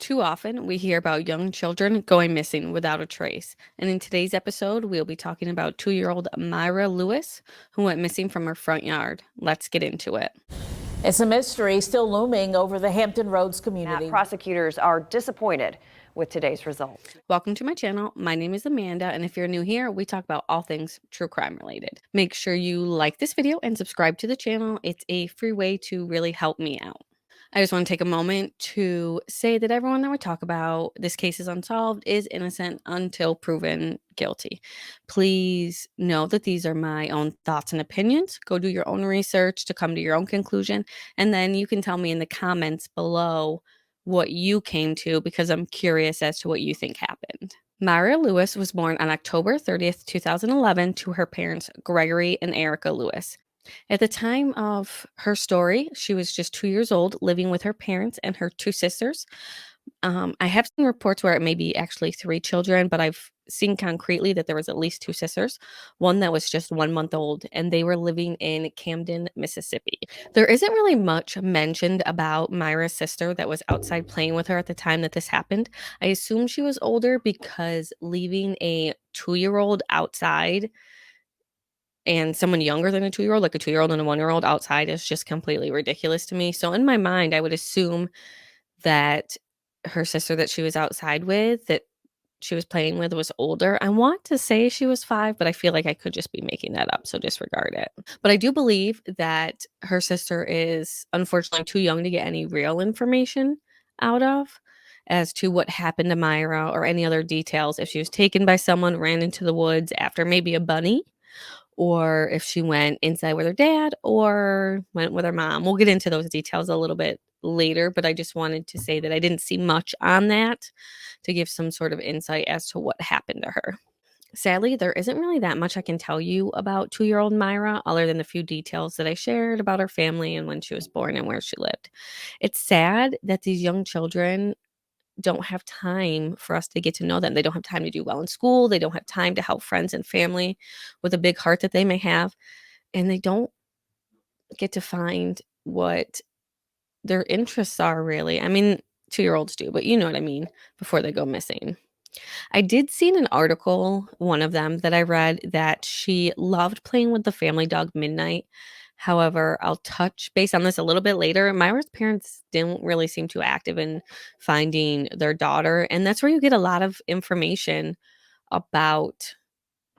Too often, we hear about young children going missing without a trace. And in today's episode, we'll be talking about 2-year-old Myra Lewis, who went missing from her front yard. Let's get into it. It's a mystery still looming over the Hampton Roads community. Prosecutors are disappointed with today's results. Welcome to my channel. My name is Amanda, and if you're new here, we talk about all things true crime related. Make sure you like this video and subscribe to the channel. It's a free way to really help me out. I just want to take a moment to say that everyone that we talk about, this case is unsolved, is innocent until proven guilty. Please know that these are my own thoughts and opinions. Go do your own research to come to your own conclusion, and then you can tell me in the comments below what you came to, because I'm curious as to what you think happened. Myra Lewis was born on October 30th, 2011 to her parents Gregory and Erica Lewis. At the time of her story, she was just 2 years old, living with her parents and her 2 sisters. I have seen reports where it may be actually 3 children, but I've seen concretely that there was at least 2 sisters, one that was just 1 month old, and they were living in Camden, Mississippi. There isn't really much mentioned about Myra's sister that was outside playing with her at the time that this happened. I assume she was older because leaving a 2-year-old outside and someone younger than a 2-year-old, like a 2-year-old and a 1-year-old outside, is just completely ridiculous to me. So in my mind, I would assume that her sister that she was outside with, that she was playing with, was older. I want to say she was 5, but I feel like I could just be making that up, so disregard it. But I do believe that her sister is unfortunately too young to get any real information out of as to what happened to Myra or any other details. If she was taken by someone, ran into the woods after maybe a bunny, or if she went inside with her dad or went with her mom. We'll get into those details a little bit later, but I just wanted to say that I didn't see much on that to give some sort of insight as to what happened to her. Sadly, there isn't really that much I can tell you about 2-year-old Myra, other than the few details that I shared about her family and when she was born and where she lived. It's sad that these young children don't have time for us to get to know them. They don't have time to do well in school. They don't have time to help friends and family with a big heart that they may have. And they don't get to find what their interests are, really. I mean, 2-year-olds do, but you know what I mean, before they go missing. I did see in an article, one of them that I read, that she loved playing with the family dog Midnight. However, I'll touch base on this a little bit later. Myra's parents didn't really seem too active in finding their daughter, and that's where you get a lot of information about,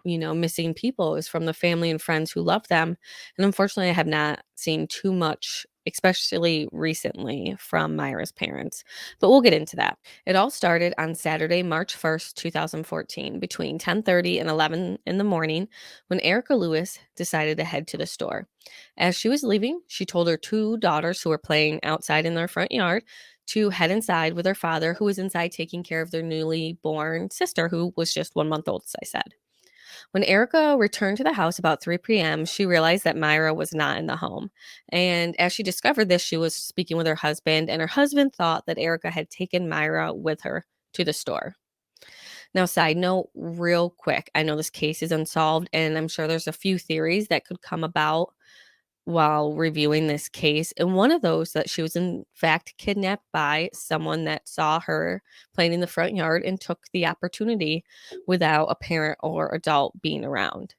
missing people, is from the family and friends who love them. And unfortunately, I have not seen too much, especially recently, from Myra's parents. But we'll get into that. It all started on Saturday, March 1st, 2014, between 10:30 and 11 in the morning, when Erica Lewis decided to head to the store. As she was leaving, she told her 2 daughters who were playing outside in their front yard to head inside with her father, who was inside taking care of their newly born sister, who was just 1 month old, as I said. When Erica returned to the house about 3 p.m., she realized that Myra was not in the home. And as she discovered this, she was speaking with her husband, and her husband thought that Erica had taken Myra with her to the store. Now, side note, real quick, I know this case is unsolved, and I'm sure there's a few theories that could come about while reviewing this case. And one of those, that she was in fact kidnapped by someone that saw her playing in the front yard and took the opportunity without a parent or adult being around.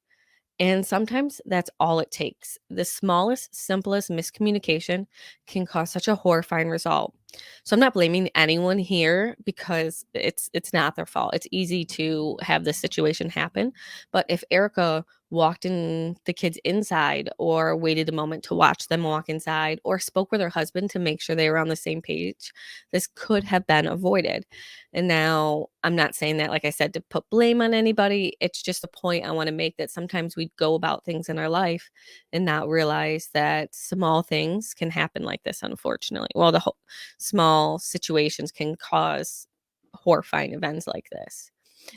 And sometimes that's all it takes. The smallest, simplest miscommunication can cause such a horrifying result. So I'm not blaming anyone here, because it's not their fault. It's easy to have this situation happen. But if Erica walked in the kids inside, or waited a moment to watch them walk inside, or spoke with her husband to make sure they were on the same page, this could have been avoided. And now, I'm not saying that, like I said, to put blame on anybody. It's just a point I want to make, that sometimes we go about things in our life and not realize that small things can happen like this, unfortunately. Well, the whole small situations can cause horrifying events like this.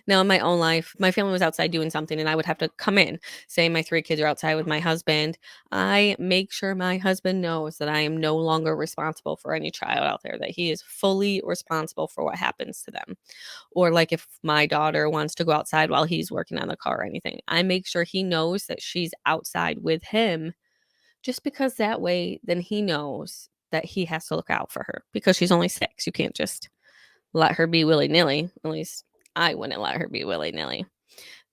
Now, in my own life, my family was outside doing something, and I would have to come in. Say my 3 kids are outside with my husband. I make sure my husband knows that I am no longer responsible for any child out there, that he is fully responsible for what happens to them. Or like if my daughter wants to go outside while he's working on the car or anything, I make sure he knows that she's outside with him, just because that way, then he knows that he has to look out for her, because she's only 6. You can't just let her be willy-nilly. At least I wouldn't let her be willy-nilly.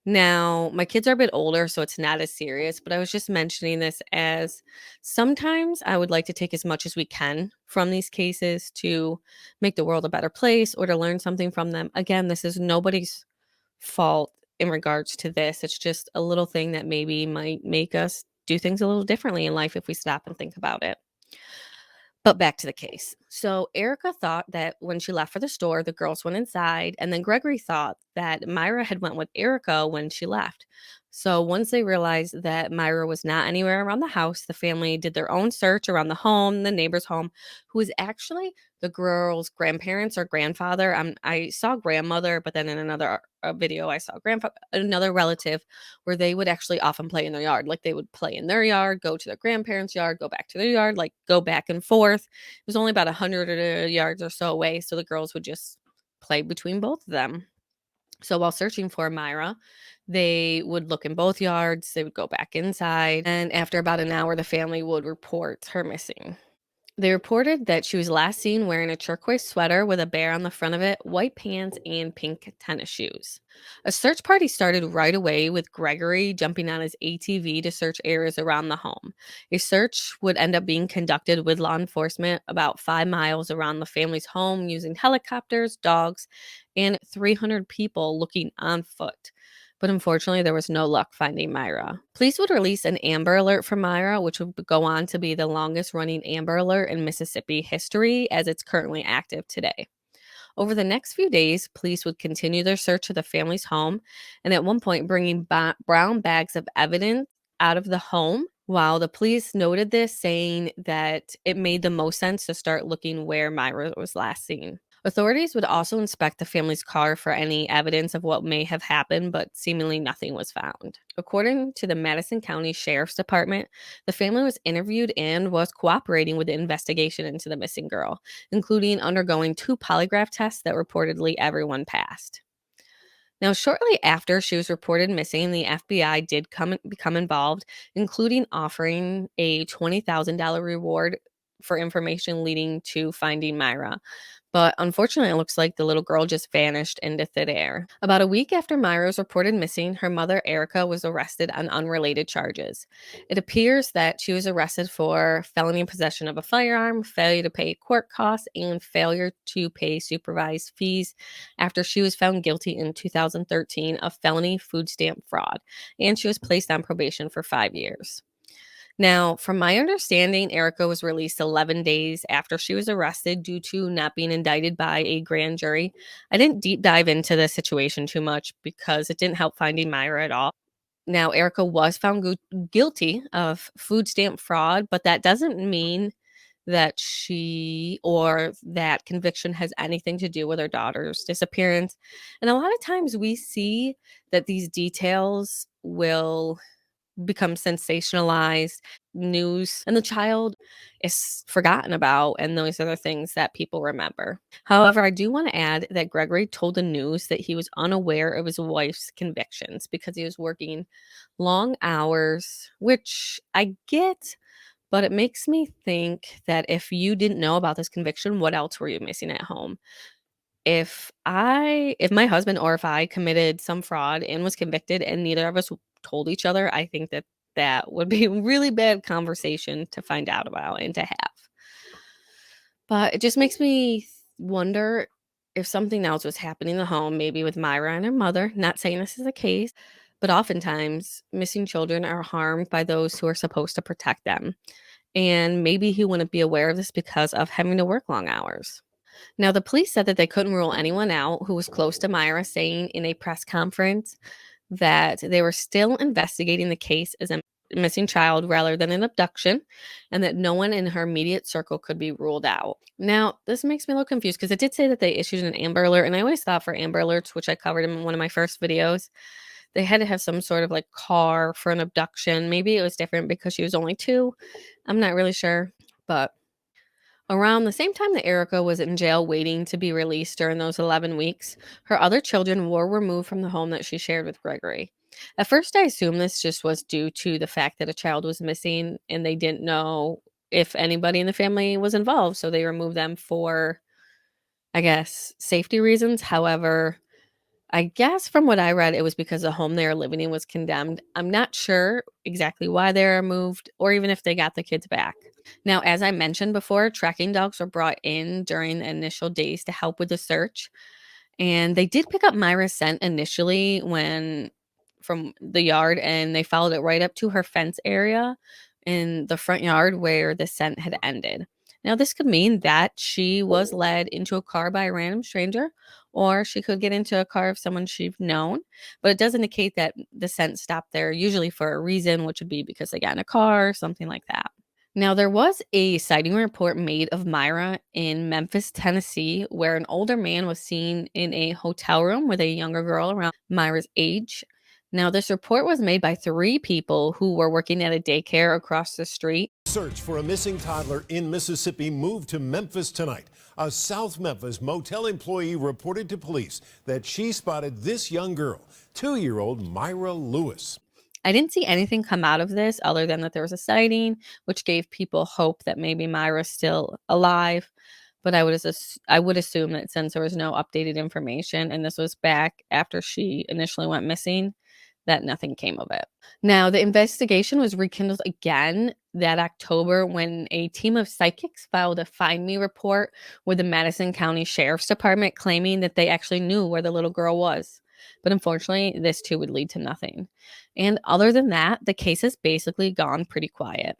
Now, my kids are a bit older, so it's not as serious, but I was just mentioning this as sometimes I would like to take as much as we can from these cases to make the world a better place or to learn something from them. Again, this is nobody's fault in regards to this. It's just a little thing that maybe might make us do things a little differently in life if we stop and think about it. But back to the case. So Erica thought that when she left for the store, the girls went inside, and then Gregory thought that Myra had went with Erica when she left. So once they realized that Myra was not anywhere around the house, the family did their own search around the home, the neighbor's home, who was actually the girl's grandparents or grandfather. I saw grandmother, but then in another video, I saw grandfather, another relative, where they would actually often play in their yard. Like they would play in their yard, go to their grandparents' yard, go back to their yard, like go back and forth. It was only about 100 yards or so away, so the girls would just play between both of them. So while searching for Myra, they would look in both yards, they would go back inside, and after about an hour, the family would report her missing. They reported that she was last seen wearing a turquoise sweater with a bear on the front of it, white pants, and pink tennis shoes. A search party started right away with Gregory jumping on his ATV to search areas around the home. A search would end up being conducted with law enforcement about 5 miles around the family's home using helicopters, dogs, and 300 people looking on foot. But unfortunately, there was no luck finding Myra. Police would release an Amber Alert for Myra, which would go on to be the longest running Amber Alert in Mississippi history, as it's currently active today. Over the next few days, police would continue their search of the family's home, and at one point, bringing brown bags of evidence out of the home. While the police noted this, saying that it made the most sense to start looking where Myra was last seen. Authorities would also inspect the family's car for any evidence of what may have happened, but seemingly nothing was found. According to the Madison County Sheriff's Department, the family was interviewed and was cooperating with the investigation into the missing girl, including undergoing 2 polygraph tests that reportedly everyone passed. Now, shortly after she was reported missing, the FBI did become involved, including offering a $20,000 reward for information leading to finding Myra. But unfortunately, it looks like the little girl just vanished into thin air. About a week after Myra was reported missing, her mother, Erica, was arrested on unrelated charges. It appears that she was arrested for felony possession of a firearm, failure to pay court costs, and failure to pay supervised fees after she was found guilty in 2013 of felony food stamp fraud, and she was placed on probation for 5 years. Now, from my understanding, Erica was released 11 days after she was arrested due to not being indicted by a grand jury. I didn't deep dive into the situation too much because it didn't help finding Myra at all. Now, Erica was found guilty of food stamp fraud, but that doesn't mean that she or that conviction has anything to do with her daughter's disappearance. And a lot of times we see that these details will become sensationalized news and the child is forgotten about, and those are the things that people remember. However, I do want to add that Gregory told the news that he was unaware of his wife's convictions because he was working long hours, which I get, but it makes me think that if you didn't know about this conviction, what else were you missing at home? If my husband or if I committed some fraud and was convicted and neither of us told each other, I think that that would be a really bad conversation to find out about and to have. But it just makes me wonder if something else was happening in the home, maybe with Myra and her mother. Not saying this is the case, but oftentimes missing children are harmed by those who are supposed to protect them. And maybe he wouldn't be aware of this because of having to work long hours. Now, the police said that they couldn't rule anyone out who was close to Myra, saying in a press conference that they were still investigating the case as a missing child rather than an abduction, and that no one in her immediate circle could be ruled out. Now, this makes me a little confused because it did say that they issued an Amber Alert, and I always thought for Amber Alerts, which I covered in one of my first videos, they had to have some sort of like car for an abduction. Maybe it was different because she was only 2. I'm not really sure, but around the same time that Erica was in jail waiting to be released during those 11 weeks, her other children were removed from the home that she shared with Gregory. At first, I assumed this just was due to the fact that a child was missing and they didn't know if anybody in the family was involved, so they removed them for I guess, safety reasons. However, I guess from what I read, it was because the home they were living in was condemned. I'm not sure exactly why they were moved or even if they got the kids back. Now, as I mentioned before, tracking dogs were brought in during the initial days to help with the search. And they did pick up Myra's scent initially when from the yard, and they followed it right up to her fence area in the front yard where the scent had ended. Now, this could mean that she was led into a car by a random stranger, or she could get into a car of someone she'd known. But it does indicate that the scent stopped there, usually for a reason, which would be because they got in a car, something like that. Now, there was a sighting report made of Myra in Memphis, Tennessee, where an older man was seen in a hotel room with a younger girl around Myra's age. Now, this report was made by 3 people who were working at a daycare across the street. Search for a missing toddler in Mississippi moved to Memphis tonight. A South Memphis motel employee reported to police that she spotted this young girl, 2-year-old Myra Lewis. I didn't see anything come out of this other than that there was a sighting, which gave people hope that maybe Myra's still alive. But I would assume that since there was no updated information and this was back after she initially went missing, that nothing came of it. Now, the investigation was rekindled again that October when a team of psychics filed a Find Me report with the Madison County Sheriff's Department claiming that they actually knew where the little girl was. But unfortunately, this too would lead to nothing. And other than that, the case has basically gone pretty quiet.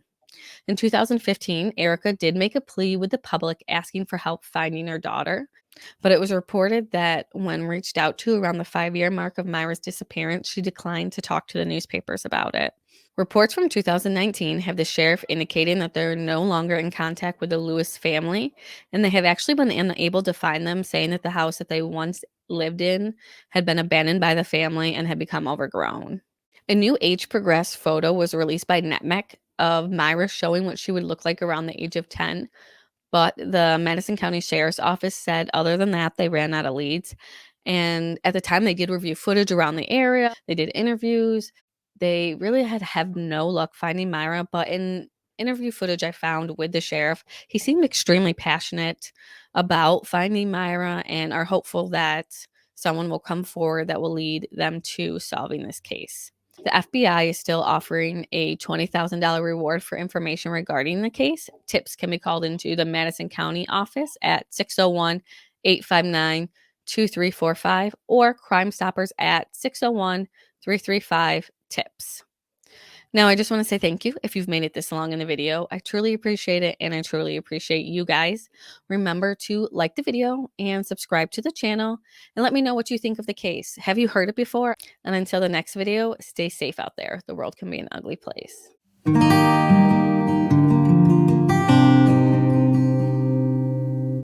In 2015, Erica did make a plea with the public asking for help finding her daughter, but it was reported that when reached out to around the 5-year mark of Myra's disappearance, she declined to talk to the newspapers about it. Reports from 2019 have the sheriff indicating that they're no longer in contact with the Lewis family, and they have actually been unable to find them, saying that the house that they once lived in had been abandoned by the family and had become overgrown. A new age progressed photo was released by NetMec of Myra showing what she would look like around the age of 10. But the Madison County Sheriff's Office said other than that, they ran out of leads. And at the time, they did review footage around the area. They did interviews. They really had have no luck finding Myra. But in interview footage I found with the sheriff, he seemed extremely passionate about finding Myra and are hopeful that someone will come forward that will lead them to solving this case. The FBI is still offering a $20,000 reward for information regarding the case. Tips can be called into the Madison County office at 601-859-2345 or Crime Stoppers at 601-335-TIPS. Now, I just want to say thank you if you've made it this long in the video. I truly appreciate it, and I truly appreciate you guys. Remember to like the video and subscribe to the channel, and let me know what you think of the case. Have you heard it before? And until the next video, stay safe out there. The world can be an ugly place.